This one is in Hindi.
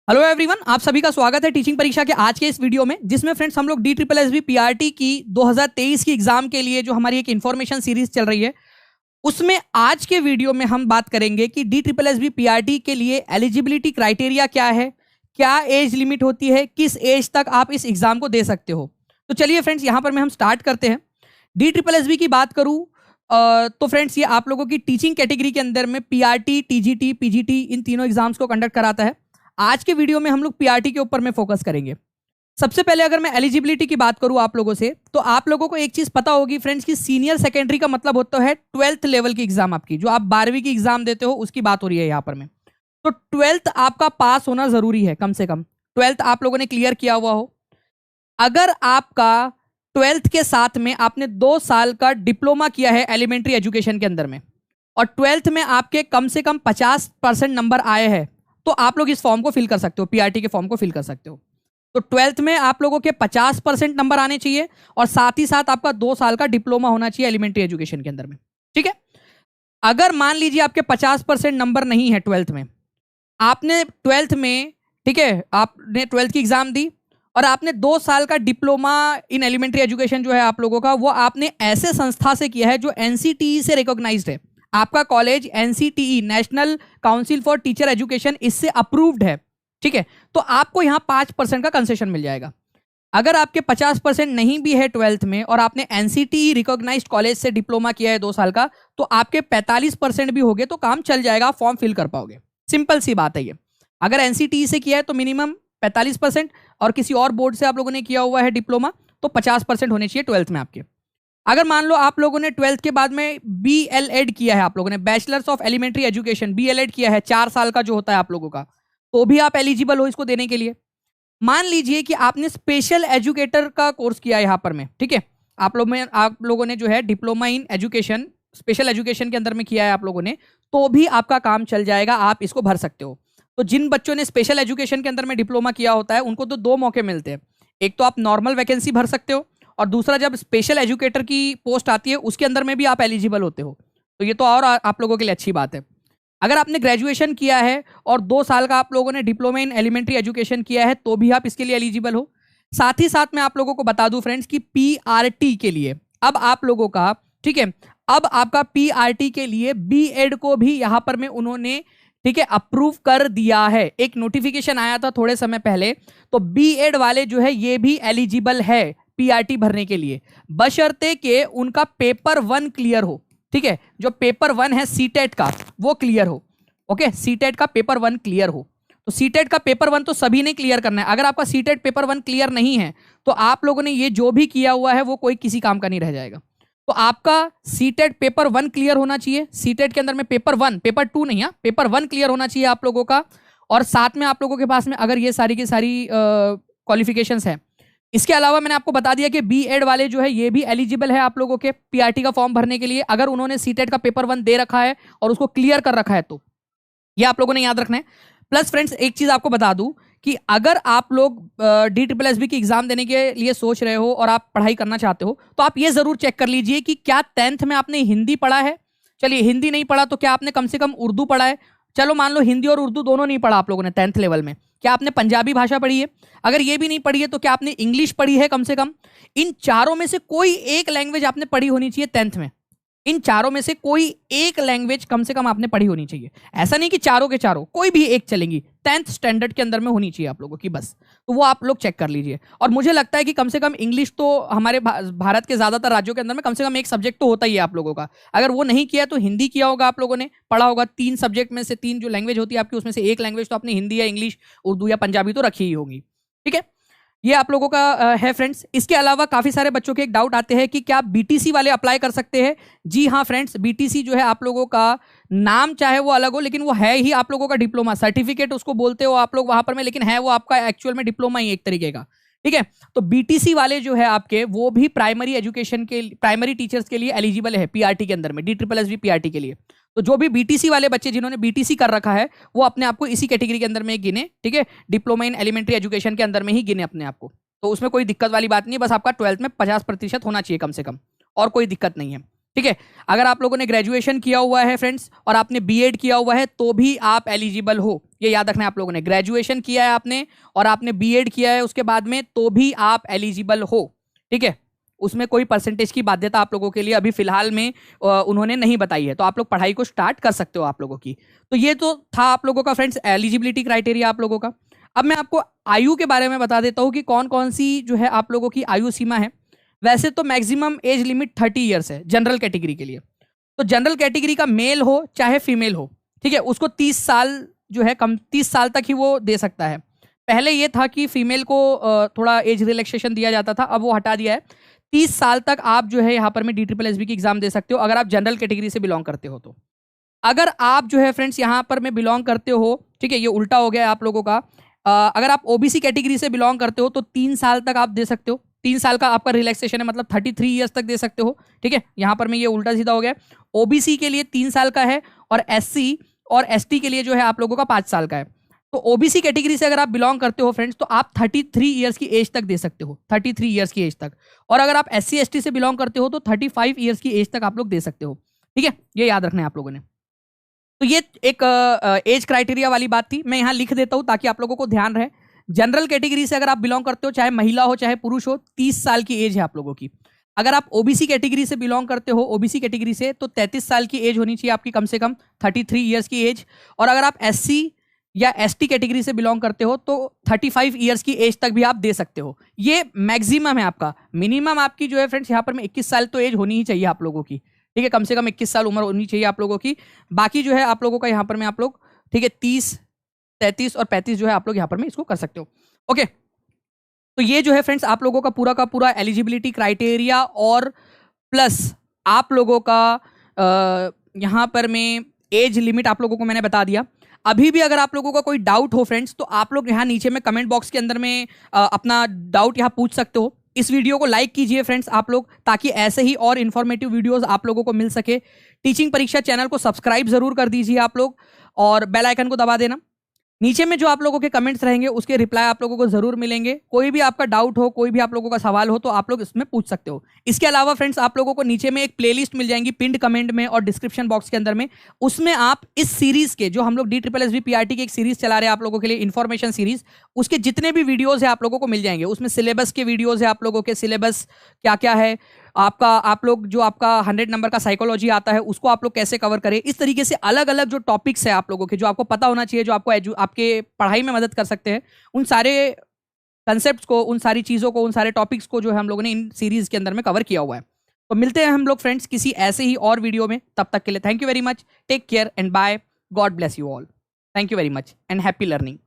हेलो एवरीवन, आप सभी का स्वागत है टीचिंग परीक्षा के आज के इस वीडियो में, जिसमें फ्रेंड्स हम लोग DSSB PRT की 2023 की एग्जाम के लिए जो हमारी एक इन्फॉर्मेशन सीरीज चल रही है, उसमें आज के वीडियो में हम बात करेंगे कि DSSB PRT के लिए एलिजिबिलिटी क्राइटेरिया क्या है, क्या एज लिमिट होती है, किस एज तक आप इस एग्जाम को दे सकते हो। तो चलिए फ्रेंड्स, यहाँ पर हम स्टार्ट करते हैं। DSSB की बात करूँ तो फ्रेंड्स ये आप लोगों की टीचिंग कैटेगरी के अंदर में PRT, TGT, PGT इन तीनों एग्जाम्स को कंडक्ट कराता है। आज के वीडियो में हम लोग PRT के ऊपर में फोकस करेंगे। सबसे पहले अगर मैं एलिजिबिलिटी की बात करूं आप लोगों से, तो आप लोगों को एक चीज पता होगी फ्रेंड्स कि सीनियर सेकेंडरी का मतलब होता है 12th लेवल की एग्जाम, आपकी जो आप 12वीं की एग्जाम देते हो उसकी बात हो रही है यहाँ पर में। तो 12th आपका पास होना जरूरी है, कम से कम 12th आप लोगों ने क्लियर किया हुआ हो। अगर आपका 12th के साथ में आपने 2 साल का डिप्लोमा किया है एलिमेंट्री एजुकेशन के अंदर में, और 12th में आपके कम से कम 50% नंबर आए हैं, तो आप लोग इस फॉर्म को फिल कर सकते हो, PRT के फॉर्म को फिल कर सकते हो। तो 12th में आप लोगों के 50% नंबर आने चाहिए, और साथ ही साथ आपका 2 साल का डिप्लोमा होना चाहिए एलिमेंट्री एजुकेशन के अंदर में। ठीक है। अगर मान लीजिए आपके 50% नंबर नहीं है 12th में, आपने 12th में, ठीक है, आपने 12th की एग्जाम दी और आपने 2 साल का डिप्लोमा इन एलिमेंट्री एजुकेशन जो है आप लोगों का, वो आपने ऐसे संस्था से किया है जो NCTE से रिकॉग्नाइज्ड है। आपका college NCTE, national council for teacher education, इससे अप्रूव्ड है। ठीक है। तो आपको यहाँ 5% का कंसेशन मिल जाएगा। अगर आपके 50% नहीं भी है 12th में और आपने NCTE रिकॉग्नाइज्ड कॉलेज से डिप्लोमा किया है 2 साल का, तो आपके 45% भी हो गए तो काम चल जाएगा, फॉर्म फिल कर पाओगे। सिंपल सी बात है ये। अगर NCTE से किया है तो मिनिमम 45%, और किसी और बोर्ड से आप लोगों ने किया हुआ है डिप्लोमा तो 50% होने चाहिए 12th में आपके। अगर मान लो आप लोगों ने 12th के बाद में BLED किया है, आप लोगों ने bachelors of elementary education BLED किया है 4 साल का जो होता है आप लोगों का, तो भी आप एलिजिबल हो इसको देने के लिए। मान लीजिए कि आपने स्पेशल एजुकेटर का कोर्स किया है यहाँ पर में, ठीक है, आप लोगों ने जो है diploma in education special education के अंदर में किया है आप लोगों ने, तो भी आपका काम चल जाएगा, आप इसको भर सकते हो। तो जिन बच्चों ने स्पेशल एजुकेशन के अंदर में डिप्लोमा किया होता है उनको तो 2 मौके मिलते हैं। एक तो आप नॉर्मल वैकेंसी भर सकते हो, और दूसरा जब स्पेशल एजुकेटर की पोस्ट आती है उसके अंदर में भी आप एलिजिबल होते हो। तो ये तो और आप लोगों के लिए अच्छी बात है। अगर आपने ग्रेजुएशन किया है और 2 साल का आप लोगों ने डिप्लोमा इन एलिमेंट्री एजुकेशन किया है, तो भी आप इसके लिए एलिजिबल हो। साथ ही साथ मैं आप लोगों को बता दूं फ्रेंड्स कि PRT के लिए अब आप लोगों का, ठीक है, अब आपका PRT के लिए BEd को भी यहां पर में उन्होंने, ठीक है, अप्रूव कर दिया है। एक नोटिफिकेशन आया था थोड़े समय पहले, तो BEd वाले जो है ये भी एलिजिबल है PRT भरने के लिए, बशर्ते कि उनका पेपर 1 क्लियर हो। ठीक है, जो पेपर 1 है CTET का, वो क्लियर हो। ओके, CTET का पेपर 1 क्लियर हो। तो CTET का पेपर 1 तो सभी ने क्लियर करना है। अगर आपका CTET पेपर 1 क्लियर नहीं है तो आप लोगों ने ये जो भी किया हुआ है वो कोई किसी काम का नहीं रह जाएगा। तो आपका CTET पेपर 1 क्लियर होना चाहिए। CTET के अंदर में पेपर 1, पेपर 2 नहीं है, पेपर 1 क्लियर होना चाहिए आप लोगों का। और साथ में आप लोगों के पास में अगर ये सारी की सारी क्वालिफिकेशंस है, इसके अलावा मैंने आपको बता दिया कि BEd वाले जो है ये भी एलिजिबल है आप लोगों के PRT का फॉर्म भरने के लिए, अगर उन्होंने CTET का पेपर 1 दे रखा है और उसको क्लियर कर रखा है, तो ये आप लोगों ने याद रखना है। प्लस फ्रेंड्स एक चीज आपको बता दूं कि अगर आप लोग DSSB की एग्जाम देने के लिए सोच रहे हो और आप पढ़ाई करना चाहते हो, तो आप ये जरूर चेक कर लीजिए कि क्या 10th में आपने हिंदी पढ़ा है। चलिए, हिंदी नहीं पढ़ा तो क्या आपने कम से कम उर्दू पढ़ा है। चलो मान लो हिंदी और उर्दू दोनों नहीं पढ़ा आप लोगों ने 10th लेवल में, क्या आपने पंजाबी भाषा पढ़ी है? अगर ये भी नहीं पढ़ी है तो क्या आपने इंग्लिश पढ़ी है कम से कम? इन चारों में से कोई एक लैंग्वेज आपने पढ़ी होनी चाहिए 10th में। इन चारों में से कोई एक लैंग्वेज कम से कम आपने पढ़ी होनी चाहिए। ऐसा नहीं कि चारों के चारों, कोई भी एक चलेंगी, 10th स्टैंडर्ड के अंदर में होनी चाहिए आप लोगों की, बस। तो वो आप लोग चेक कर लीजिए। और मुझे लगता है कि कम से कम इंग्लिश तो हमारे भारत के ज्यादातर राज्यों के अंदर में कम से कम एक सब्जेक्ट तो होता ही है आप लोगों का। अगर वो नहीं किया तो हिंदी किया होगा आप लोगों ने, पढ़ा होगा। 3 सब्जेक्ट में से 3 जो लैंग्वेज होती है आपकी, उसमें से एक लैंग्वेज तो आपने हिंदी या इंग्लिश, उर्दू या पंजाबी तो रखी ही होगी। ठीक है, ये आप लोगों का है फ्रेंड्स। इसके अलावा काफी सारे बच्चों के एक डाउट आते हैं कि क्या BTC वाले अप्लाई कर सकते हैं? जी हाँ फ्रेंड्स, BTC जो है आप लोगों का नाम चाहे वो अलग हो, लेकिन वो है ही आप लोगों का डिप्लोमा सर्टिफिकेट, उसको बोलते हो आप लोग वहां पर में, लेकिन है वो आपका एक्चुअल में डिप्लोमा ही एक तरीके का। ठीक है, तो BTC वाले जो है आपके, वो भी प्राइमरी एजुकेशन के, प्राइमरी टीचर्स के लिए एलिजिबल है PRT के अंदर में, DSSB PRT के लिए। तो जो भी BTC वाले बच्चे जिन्होंने BTC कर रखा है, वो अपने आप को इसी कैटेगरी के अंदर में गिने। ठीक है, डिप्लोमा इन एलिमेंट्री एजुकेशन के अंदर में ही गिने अपने आप को। तो उसमें कोई दिक्कत वाली बात नहीं है, बस आपका 12th में 50% होना चाहिए कम से कम, और कोई दिक्कत नहीं है। ठीक है। अगर आप लोगों ने ग्रेजुएशन किया हुआ है फ्रेंड्स और आपने बीएड किया हुआ है तो भी आप एलिजिबल हो, ये याद रखना है। आप लोगों ने ग्रेजुएशन किया है आपने और आपने बीएड किया है उसके बाद में तो भी आप एलिजिबल हो, ठीक है। उसमें कोई परसेंटेज की बाध्यता आप लोगों के लिए अभी फिलहाल में उन्होंने नहीं बताई है, तो आप लोग पढ़ाई को स्टार्ट कर सकते हो आप लोगों की। तो ये तो था आप लोगों का फ्रेंड्स एलिजिबिलिटी क्राइटेरिया आप लोगों का। अब मैं आपको आयु के बारे में बता देता हूं कि कौन कौन सी जो है आप लोगों की आयु सीमा है। वैसे तो मैक्सिमम एज लिमिट 30 ईयर्स है जनरल कैटेगरी के लिए। तो जनरल कैटेगरी का मेल हो चाहे फीमेल हो, ठीक है, उसको 30 साल जो है कम 30 साल तक ही वो दे सकता है। पहले ये था कि फीमेल को थोड़ा एज रिलैक्सेशन दिया जाता था, अब वो हटा दिया है। 30 साल तक आप जो है यहाँ पर में DSSB की एग्जाम दे सकते हो अगर आप जनरल कैटेगरी से बिलोंग करते हो। तो अगर आप जो है फ्रेंड्स यहाँ पर में बिलोंग करते हो, ठीक है, ये उल्टा हो गया आप लोगों का। अगर आप ओबीसी कैटेगरी से बिलोंग करते हो तो 3 साल तक आप दे सकते हो। 3 साल का आपका रिलैक्सेशन है, मतलब 33 ईयर्स तक दे सकते हो, ठीक है। यहाँ पर में ये उल्टा सीधा हो गया। ओबीसी के लिए 3 साल का है और एससी और एसटी के लिए जो है आप लोगों का 5 साल का है। तो ओबीसी कैटेगरी से अगर आप बिलोंग करते हो फ्रेंड्स तो आप 33 ईयर्स की एज तक दे सकते हो, 33 ईयर्स की एज तक। और अगर आप एससी एसटी से बिलोंग करते हो तो 35 ईयर्स की एज तक आप लोग दे सकते हो, ठीक है। ये याद रखना है आप लोगों ने। तो ये एक एज क्राइटेरिया वाली बात थी, मैं यहाँ लिख देता हूँ ताकि आप लोगों को ध्यान रहे। जनरल कैटेगरी से अगर आप बिलोंग करते हो, चाहे महिला हो चाहे पुरुष हो, 30 साल की एज है आप लोगों की। अगर आप ओबीसी कैटेगरी से बिलोंग करते हो, ओबीसी कैटेगरी से, तो 33 साल की एज होनी चाहिए आपकी, कम से कम 33 ईयर्स की एज। और अगर आप एससी या एसटी कैटेगरी से बिलोंग करते हो तो 35 ईयर्स की एज तक भी आप दे सकते हो। ये मैक्सिमम है आपका। मिनिमम आपकी जो है फ्रेंड्स यहाँ पर में 21 साल तो एज होनी ही चाहिए आप लोगों की, ठीक है। कम से कम 21 साल उम्र होनी चाहिए आप लोगों की। बाकी जो है आप लोगों का यहाँ पर में आप लोग, ठीक है, 30, 33 और 35 जो है आप लोग यहाँ पर में इसको कर सकते हो, ओके। तो ये जो है फ्रेंड्स आप लोगों का पूरा एलिजिबिलिटी क्राइटेरिया और प्लस आप लोगों का यहाँ पर में एज लिमिट आप लोगों को मैंने बता दिया। अभी भी अगर आप लोगों का कोई डाउट हो फ्रेंड्स तो आप लोग यहाँ नीचे में कमेंट बॉक्स के अंदर में अपना डाउट यहाँ पूछ सकते हो। इस वीडियो को लाइक कीजिए फ्रेंड्स आप लोग, ताकि ऐसे ही और इन्फॉर्मेटिव वीडियोस आप लोगों को मिल सके। टीचिंग परीक्षा चैनल को सब्सक्राइब जरूर कर दीजिए आप लोग और बेल आइकन को दबा देना। नीचे में जो आप लोगों के कमेंट्स रहेंगे उसके रिप्लाई आप लोगों को जरूर मिलेंगे। कोई भी आपका डाउट हो, कोई भी आप लोगों का सवाल हो तो आप लोग इसमें पूछ सकते हो। इसके अलावा फ्रेंड्स आप लोगों को नीचे में एक प्लेलिस्ट मिल जाएंगी पिंड कमेंट में और डिस्क्रिप्शन बॉक्स के अंदर में। उसमें आप इस सीरीज के, जो हम लोग DSSB PRT की एक सीरीज चला रहे हैं आप लोगों के लिए, इन्फॉर्मेशन सीरीज, उसके जितने भी वीडियोज है आप लोगों को मिल जाएंगे। उसमें सिलेबस के वीडियोज है, आप लोगों के सिलेबस क्या क्या है आपका, आप लोग जो आपका 100 नंबर का साइकोलॉजी आता है उसको आप लोग कैसे कवर करें, इस तरीके से अलग अलग जो टॉपिक्स है आप लोगों के, जो आपको पता होना चाहिए, जो आपको आपके पढ़ाई में मदद कर सकते हैं, उन सारे कंसेप्ट्स को, उन सारी चीज़ों को, उन सारे टॉपिक्स को जो है हम लोगों ने इन सीरीज के अंदर में कवर किया हुआ है। तो मिलते हैं हम लोग फ्रेंड्स किसी ऐसे ही और वीडियो में। तब तक के लिए thank you very much, take care and bye, God bless you all. Thank you very much and happy learning.